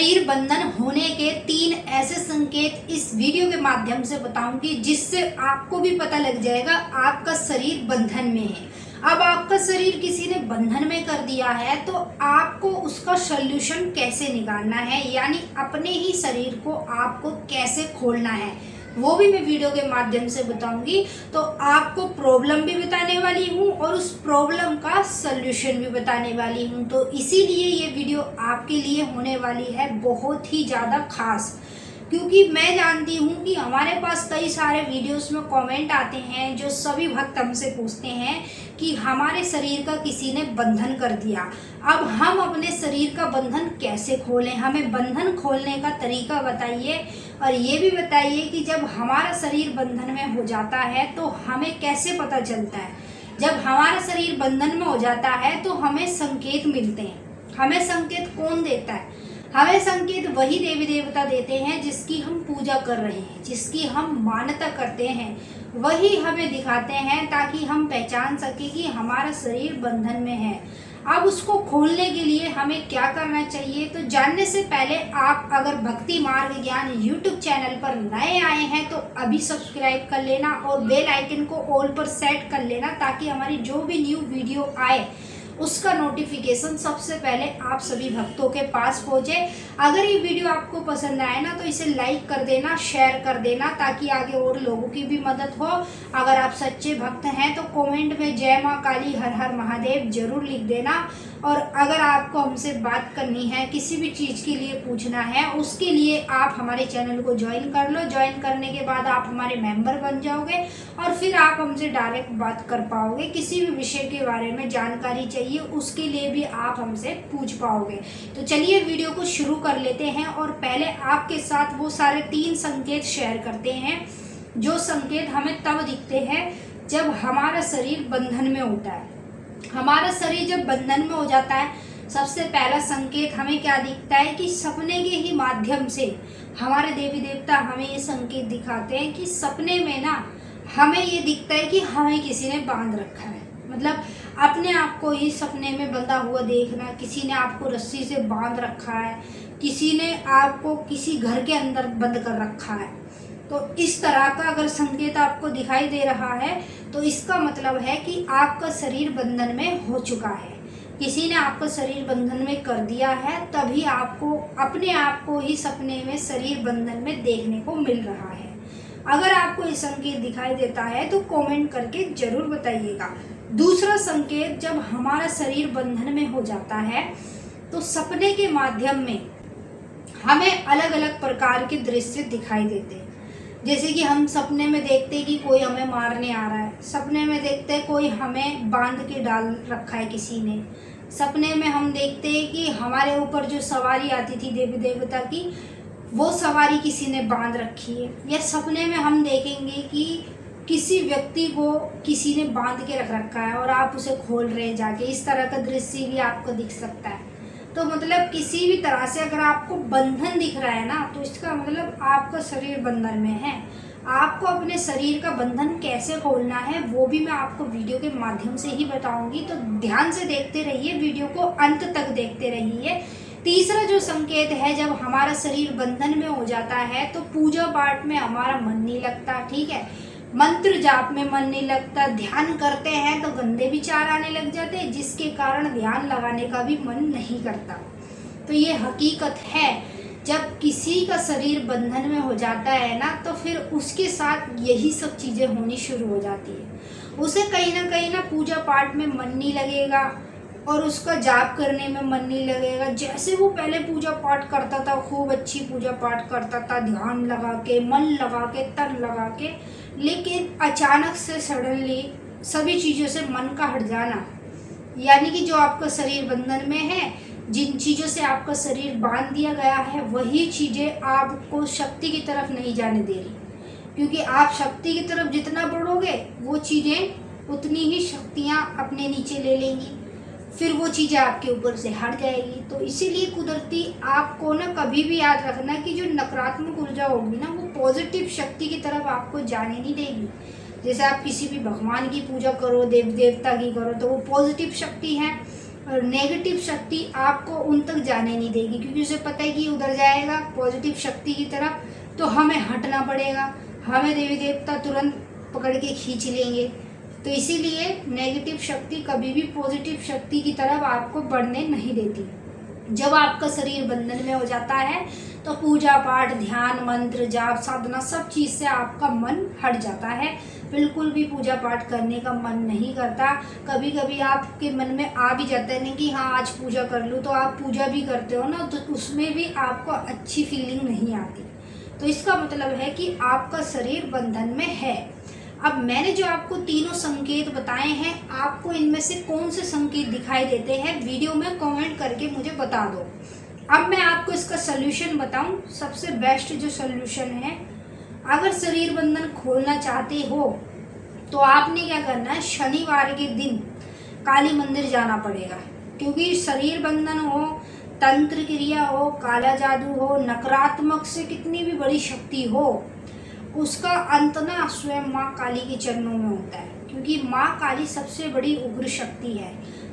शरीर बंधन होने के 3 ऐसे संकेत इस वीडियो के माध्यम से बताऊंगी जिससे आपको भी पता लग जाएगा आपका शरीर बंधन में है। अब आपका शरीर किसी ने बंधन में कर दिया है तो आपको उसका सॉल्यूशन कैसे निकालना है, यानी अपने ही शरीर को आपको कैसे खोलना है, वो भी मैं वीडियो के माध्यम से बताऊंगी। तो आपको प्रॉब्लम भी बताने वाली हूँ और उस प्रॉब्लम का सॉल्यूशन भी बताने वाली हूँ। तो इसीलिए ये वीडियो आपके लिए होने वाली है बहुत ही ज़्यादा खास, क्योंकि मैं जानती हूँ कि हमारे पास कई सारे वीडियोस में कमेंट आते हैं जो सभी भक्त हमसे पूछते हैं कि हमारे शरीर का किसी ने बंधन कर दिया, अब हम अपने शरीर का बंधन कैसे खोलें, हमें बंधन खोलने का तरीका बताइए। और ये भी बताइए कि जब हमारा शरीर बंधन में हो जाता है तो हमें कैसे पता चलता है। जब हमारा शरीर बंधन में हो जाता है तो हमें संकेत मिलते हैं। हमें संकेत कौन देता है? हमें संकेत वही देवी देवता देते हैं जिसकी हम पूजा कर रहे हैं, जिसकी हम मान्यता करते हैं, वही हमें दिखाते हैं ताकि हम पहचान सके कि हमारा शरीर बंधन में है। अब उसको खोलने के लिए हमें क्या करना चाहिए, तो जानने से पहले आप अगर भक्ति मार्ग ज्ञान यूट्यूब चैनल पर नए आए हैं तो अभी सब्सक्राइब कर लेना और बेल आइकन को ऑल पर सेट कर लेना ताकि हमारी जो भी न्यू वीडियो आए उसका नोटिफिकेशन सबसे पहले आप सभी भक्तों के पास पहुंचे। अगर ये वीडियो आपको पसंद आए ना तो इसे लाइक कर देना, शेयर कर देना ताकि आगे और लोगों की भी मदद हो। अगर आप सच्चे भक्त हैं तो कमेंट में जय माँ काली हर हर महादेव जरूर लिख देना। और अगर आपको हमसे बात करनी है, किसी भी चीज़ के लिए पूछना है, उसके लिए आप हमारे चैनल को ज्वाइन कर लो। ज्वाइन करने के बाद आप हमारे मेंबर बन जाओगे और फिर आप हमसे डायरेक्ट बात कर पाओगे। किसी भी विषय के बारे में जानकारी चाहिए उसके लिए भी आप हमसे पूछ पाओगे। तो चलिए वीडियो को शुरू कर लेते हैं और पहले आपके साथ वो सारे 3 संकेत शेयर करते हैं जो संकेत हमें तब दिखते हैं जब हमारा शरीर बंधन में होता है। हमारा शरीर जब बंधन में हो जाता है, सबसे पहला संकेत हमें क्या दिखता है कि सपने के ही माध्यम से हमारे देवी देवता हमें ये संकेत दिखाते हैं कि सपने में ना हमें ये दिखता है कि हमें किसी ने बांध रखा है। मतलब अपने आप को ही सपने में बंधा हुआ देखना, किसी ने आपको रस्सी से बांध रखा है, किसी ने आपको किसी घर के अंदर बंद कर रखा है। तो इस तरह का अगर संकेत आपको दिखाई दे रहा है तो इसका मतलब है कि आपका शरीर बंधन में हो चुका है, किसी ने आपका शरीर बंधन में कर दिया है, तभी आपको अपने आप को ही सपने में शरीर बंधन में देखने को मिल रहा है। अगर आपको ये संकेत दिखाई देता है तो कमेंट करके जरूर बताइएगा। दूसरा संकेत, जब हमारा शरीर बंधन में हो जाता है तो सपने के माध्यम में हमें अलग अलग प्रकार के दृश्य दिखाई देते हैं। जैसे कि हम सपने में देखते हैं कि कोई हमें मारने आ रहा है, सपने में देखते हैं कोई हमें बांध के डाल रखा है किसी ने, सपने में हम देखते हैं कि हमारे ऊपर जो सवारी आती थी देवी देवता की, वो सवारी किसी ने बांध रखी है। या सपने में हम देखेंगे कि किसी व्यक्ति को किसी ने बांध के रख रखा है और आप उसे खोल रहे हैं जाके, इस तरह का दृश्य भी आपको दिख सकता है। तो मतलब किसी भी तरह से अगर आपको बंधन दिख रहा है ना तो इसका मतलब आपका शरीर बंधन में है। आपको अपने शरीर का बंधन कैसे खोलना है वो भी मैं आपको वीडियो के माध्यम से ही बताऊंगी, तो ध्यान से देखते रहिए, वीडियो को अंत तक देखते रहिए। तीसरा जो संकेत है, जब हमारा शरीर बंधन में हो जाता है तो पूजा पाठ में हमारा मन नहीं लगता, ठीक है, मंत्र जाप में मन नहीं लगता, ध्यान करते हैं तो गंदे विचार आने लग जाते हैं जिसके कारण ध्यान लगाने का भी मन नहीं करता। तो ये हकीकत है, जब किसी का शरीर बंधन में हो जाता है ना तो फिर उसके साथ यही सब चीज़ें होनी शुरू हो जाती है। उसे कहीं ना पूजा पाठ में मन नहीं लगेगा और उसका जाप करने में मन नहीं लगेगा। जैसे वो पहले पूजा पाठ करता था, खूब अच्छी पूजा पाठ करता था, ध्यान लगा के, मन लगा के, तन लगा के, लेकिन अचानक से सडनली सभी चीज़ों से मन का हट जाना, यानी कि जो आपका शरीर बंधन में है, जिन चीज़ों से आपका शरीर बांध दिया गया है, वही चीज़ें आपको शक्ति की तरफ नहीं जाने दे रही, क्योंकि आप शक्ति की तरफ जितना बढ़ोगे वो चीज़ें उतनी ही शक्तियाँ अपने नीचे ले लेंगी, फिर वो चीज़ें आपके ऊपर से हट जाएगी। तो इसीलिए कुदरती आपको ना कभी भी याद रखना कि जो नकारात्मक ऊर्जा होगी ना वो पॉजिटिव शक्ति की तरफ आपको जाने नहीं देगी। जैसे आप किसी भी भगवान की पूजा करो, देव देवता की करो, तो वो पॉजिटिव शक्ति है, नेगेटिव शक्ति आपको उन तक जाने नहीं देगी, क्योंकि उसे पता है कि उधर जाएगा पॉजिटिव शक्ति की तरफ तो हमें हटना पड़ेगा, हमें देवी देवता तुरंत पकड़ के खींच लेंगे। तो इसीलिए नेगेटिव शक्ति कभी भी पॉजिटिव शक्ति की तरफ आपको बढ़ने नहीं देती। जब आपका शरीर बंधन में हो जाता है तो पूजा पाठ, ध्यान, मंत्र, जाप, साधना सब चीज़ से आपका मन हट जाता है, बिल्कुल भी पूजा पाठ करने का मन नहीं करता। कभी कभी आपके मन में आ भी जाता है नहीं कि हाँ आज पूजा कर लूँ, तो आप पूजा भी करते हो ना, तो उसमें भी आपको अच्छी फीलिंग नहीं आती। तो इसका मतलब है कि आपका शरीर बंधन में है। अब मैंने जो आपको तीनों संकेत बताए हैं, आपको इनमें से कौन से संकेत दिखाई देते हैं वीडियो में कमेंट करके मुझे बता दो। अब मैं आपको इसका सल्यूशन बताऊं। सबसे बेस्ट जो सल्यूशन है, अगर शरीर बंधन खोलना चाहते हो तो आपने क्या करना है, शनिवार के दिन काली मंदिर जाना पड़ेगा। क्योंकि शरीर बंधन हो, तंत्र क्रिया हो, काला जादू हो, नकारात्मक से कितनी भी बड़ी शक्ति हो, उसका अंत ना स्वयं माँ काली के चरणों में होता है। क्योंकि माँ काली सबसे बड़ी उग्र शक्ति है।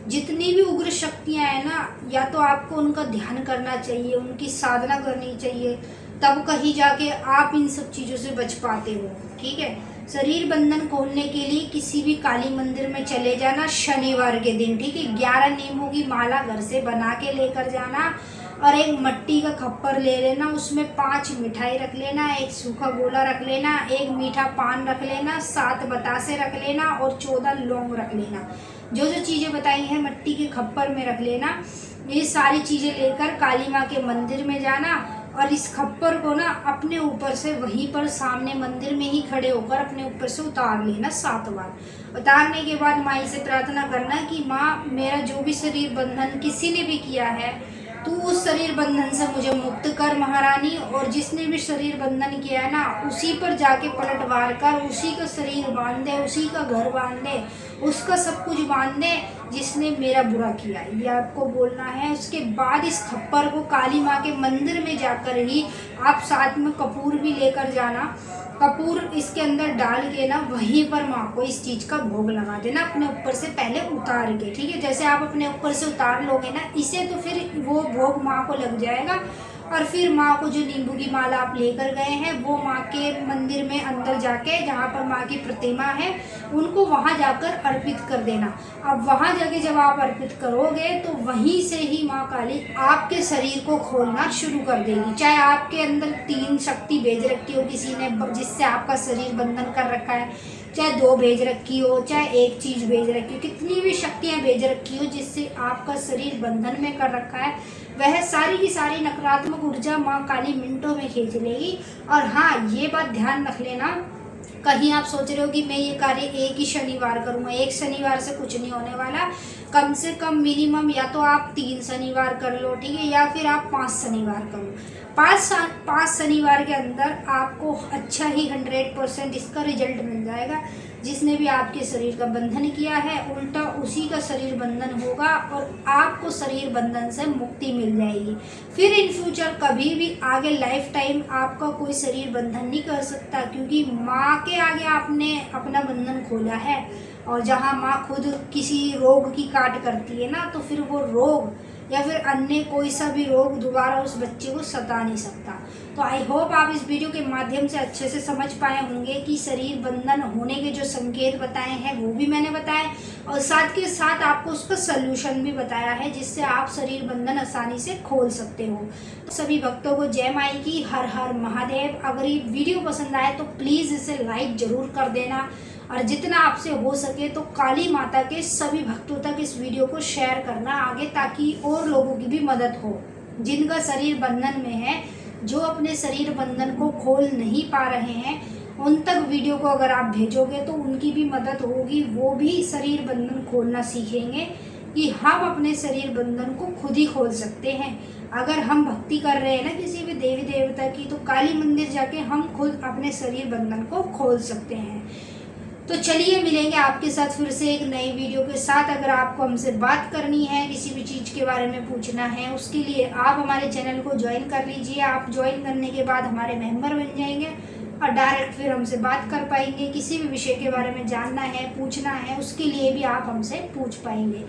जितनी भी उग्र शक्तियाँ हैं ना, या तो आपको उनका ध्यान करना चाहिए, उनकी साधना करनी चाहिए, तब कहीं जाके आप इन सब चीज़ों से बच पाते हो। ठीक है, शरीर बंधन खोलने के लिए किसी भी काली मंदिर में चले जाना शनिवार के दिन। ठीक है, 11 नींबू की माला घर से बना के लेकर जाना और एक मट्टी का खप्पर ले लेना, उसमें 5 मिठाई रख लेना, एक सूखा गोला रख लेना, एक मीठा पान रख लेना, 7 बतासे रख लेना और 14 लौंग रख लेना। जो जो चीज़ें बताई हैं मट्टी के खप्पर में रख लेना। ये सारी चीज़ें लेकर काली माँ के मंदिर में जाना और इस खप्पर को ना अपने ऊपर से वहीं पर सामने मंदिर में ही खड़े होकर अपने ऊपर से उतार लेना 7 बार। उतारने के बाद माँ से प्रार्थना करना कि माँ, मेरा जो भी शरीर बंधन किसी ने भी किया है, तू उस शरीर बंधन से मुझे मुक्त कर महारानी, और जिसने भी शरीर बंधन किया है ना, उसी पर जाके पलटवार कर, उसी का शरीर बांध दे, उसी का घर बांध दे, उसका सब कुछ बांध दे जिसने मेरा बुरा किया। ये आपको बोलना है। उसके बाद इस खप्पर को काली माँ के मंदिर में जाकर ही आप साथ में कपूर भी लेकर जाना। कपूर इसके अंदर डाल के ना वहीं पर माँ को इस चीज़ का भोग लगा देना, अपने ऊपर से पहले उतार के। ठीक है, जैसे आप अपने ऊपर से उतार लोगे ना इसे, तो फिर वो भोग माँ को लग जाएगा। और फिर माँ को जो नींबू की माला आप लेकर गए हैं, वो माँ के मंदिर में अंदर जाके, जहाँ पर माँ की प्रतिमा है, उनको वहाँ जाकर अर्पित कर देना। अब वहाँ जाके जब आप अर्पित करोगे तो वहीं से ही माँ काली आपके शरीर को खोलना शुरू कर देगी। चाहे आपके अंदर 3 शक्ति भेज रखी हो किसी ने, जिससे आपका शरीर बंधन कर रखा है, चाहे 2 भेज रखी हो, चाहे 1 चीज़ भेज रखी हो, कितनी भी शक्तियाँ भेज रखी हो जिससे आपका शरीर बंधन में कर रखा है, वह सारी की सारी नकारात्मक ऊर्जा माँ काली मिनटों में खींच लेगी। और हाँ, ये बात ध्यान रख लेना, कहीं आप सोच रहे हो कि मैं ये कार्य एक ही शनिवार करूँगा, एक शनिवार से कुछ नहीं होने वाला। कम से कम मिनिमम या तो आप 3 शनिवार कर लो, ठीक है, या फिर आप 5 शनिवार करो। 5 शनिवार के अंदर आपको अच्छा ही 100% इसका रिजल्ट मिल जाएगा। जिसने भी आपके शरीर का बंधन किया है, उल्टा उसी का शरीर बंधन होगा और आपको शरीर बंधन से मुक्ति मिल जाएगी। फिर इन फ्यूचर कभी भी आगे लाइफ टाइम आपका कोई शरीर बंधन नहीं कर सकता, क्योंकि माँ के आगे आपने अपना बंधन खोला है। और जहाँ माँ खुद किसी रोग की काट करती है ना, तो फिर वो रोग या फिर अन्य कोई सा भी रोग दोबारा उस बच्चे को सता नहीं सकता। तो आई होप आप इस वीडियो के माध्यम से अच्छे से समझ पाए होंगे कि शरीर बंधन होने के जो संकेत बताए हैं वो भी मैंने बताए, और साथ के साथ आपको उसका सल्यूशन भी बताया है जिससे आप शरीर बंधन आसानी से खोल सकते हो। तो सभी भक्तों को जय माई की, हर हर महादेव। अगर ये वीडियो पसंद आए तो प्लीज़ इसे लाइक ज़रूर कर देना, और जितना आपसे हो सके तो काली माता के सभी भक्तों तक इस वीडियो को शेयर करना आगे, ताकि और लोगों की भी मदद हो जिनका शरीर बंधन में है, जो अपने शरीर बंधन को खोल नहीं पा रहे हैं। उन तक वीडियो को अगर आप भेजोगे तो उनकी भी मदद होगी, वो भी शरीर बंधन खोलना सीखेंगे कि हम अपने शरीर बंधन को खुद ही खोल सकते हैं। अगर हम भक्ति कर रहे हैं ना किसी भी देवी देवता की, तो काली मंदिर जाके हम खुद अपने शरीर बंधन को खोल सकते हैं। तो चलिए मिलेंगे आपके साथ फिर से एक नई वीडियो के साथ। अगर आपको हमसे बात करनी है, किसी भी चीज़ के बारे में पूछना है, उसके लिए आप हमारे चैनल को ज्वाइन कर लीजिए। आप ज्वाइन करने के बाद हमारे मेंबर बन जाएंगे और डायरेक्ट फिर हमसे बात कर पाएंगे। किसी भी विषय के बारे में जानना है, पूछना है, उसके लिए भी आप हमसे पूछ पाएंगे।